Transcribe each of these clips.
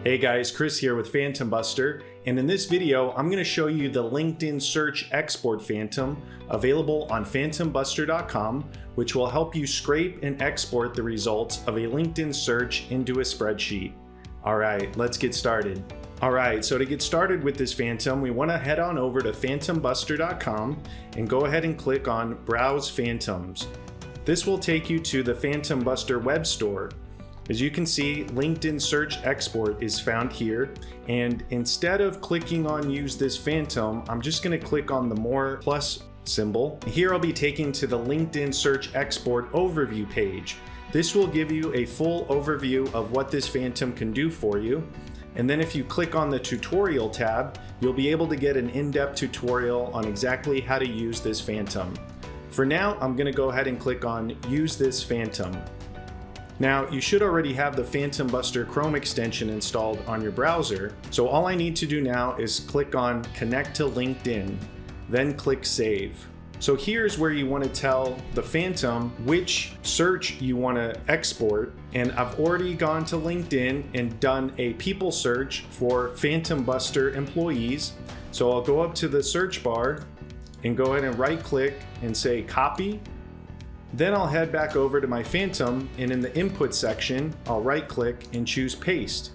Hey guys, Chris here with Phantom Buster, and in this video I'm going to show you the LinkedIn Search Export Phantom available on phantombuster.com, which will help you scrape and export the results of a LinkedIn search into a spreadsheet. Alright, let's get started. Alright, so to get started with this Phantom, we want to head on over to phantombuster.com and go ahead and click on Browse Phantoms. This will take you to the Phantom Buster web store. As you can see, LinkedIn Search Export is found here, and instead of clicking on Use this Phantom, I'm just going to click on the More plus symbol. Here I'll be taken to the LinkedIn Search Export Overview page. This will give you a full overview of what this Phantom can do for you. And then if you click on the Tutorial tab, you'll be able to get an in-depth tutorial on exactly how to use this Phantom. For now, I'm going to go ahead and click on Use this Phantom. Now, you should already have the Phantom Buster Chrome extension installed on your browser, so all I need to do now is click on Connect to LinkedIn, then click Save. So here's where you want to tell the Phantom which search you want to export, and I've already gone to LinkedIn and done a people search for Phantom Buster employees. So I'll go up to the search bar and go ahead and right click and say Copy. Then I'll head back over to my Phantom, and in the input section, I'll right click and choose Paste.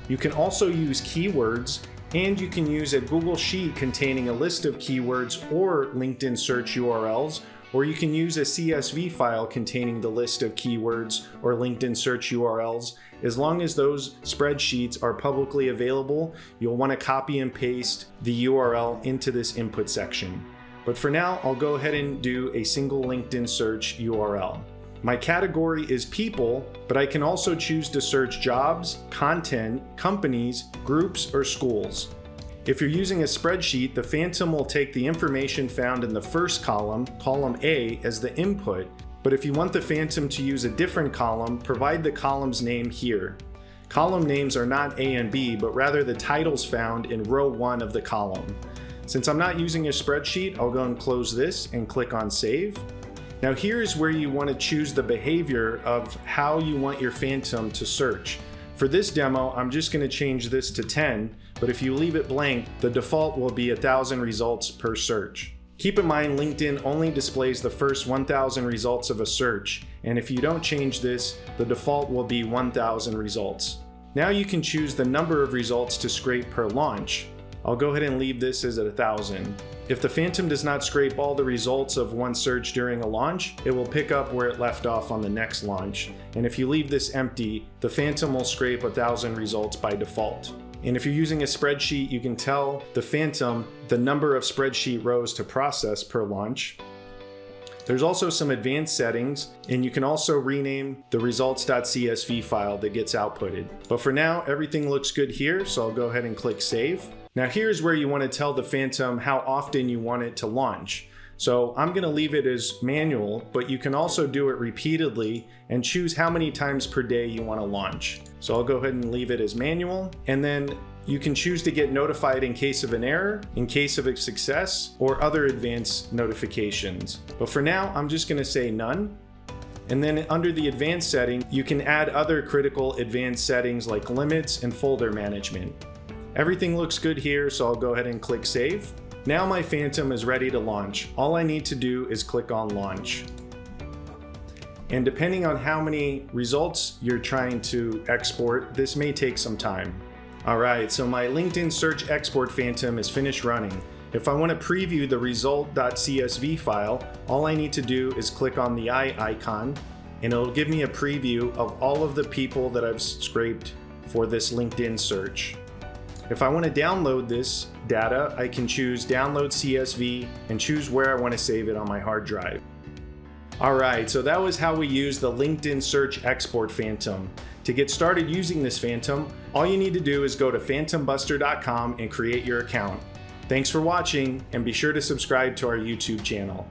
You can also use keywords, and you can use a Google Sheet containing a list of keywords or LinkedIn search URLs, or you can use a CSV file containing the list of keywords or LinkedIn search URLs. As long as those spreadsheets are publicly available, you'll want to copy and paste the URL into this input section. But for now, I'll go ahead and do a single LinkedIn search URL. My category is people, but I can also choose to search jobs, content, companies, groups, or schools. If you're using a spreadsheet, the Phantom will take the information found in the first column, column A, as the input. But if you want the Phantom to use a different column, provide the column's name here. Column names are not A and B, but rather the titles found in row 1 of the column. Since I'm not using a spreadsheet, I'll go and close this and click on Save. Now here's where you want to choose the behavior of how you want your Phantom to search. For this demo, I'm just going to change this to 10, but if you leave it blank, the default will be 1,000 results per search. Keep in mind, LinkedIn only displays the first 1,000 results of a search, and if you don't change this, the default will be 1,000 results. Now you can choose the number of results to scrape per launch. I'll go ahead and leave this as at 1,000. If the Phantom does not scrape all the results of one search during a launch, it will pick up where it left off on the next launch. And if you leave this empty, the Phantom will scrape 1,000 results by default. And if you're using a spreadsheet, you can tell the Phantom the number of spreadsheet rows to process per launch. There's also some advanced settings, and you can also rename the results.csv file that gets outputted. But for now, everything looks good here, so I'll go ahead and click Save. Now here's where you want to tell the Phantom how often you want it to launch. So I'm going to leave it as manual, but you can also do it repeatedly and choose how many times per day you want to launch. So I'll go ahead and leave it as manual, and then you can choose to get notified in case of an error, in case of a success, or other advanced notifications. But for now, I'm just going to say none. And then under the advanced setting, you can add other critical advanced settings like limits and folder management. Everything looks good here, so I'll go ahead and click Save. Now my Phantom is ready to launch. All I need to do is click on Launch. And depending on how many results you're trying to export, this may take some time. Alright, so my LinkedIn Search Export Phantom is finished running. If I want to preview the result.csv file, all I need to do is click on the eye icon, and it'll give me a preview of all of the people that I've scraped for this LinkedIn search. If I want to download this data, I can choose Download CSV and choose where I want to save it on my hard drive. Alright, so that was how we use the LinkedIn Search Export Phantom. To get started using this Phantom, all you need to do is go to phantombuster.com and create your account. Thanks for watching, and be sure to subscribe to our YouTube channel.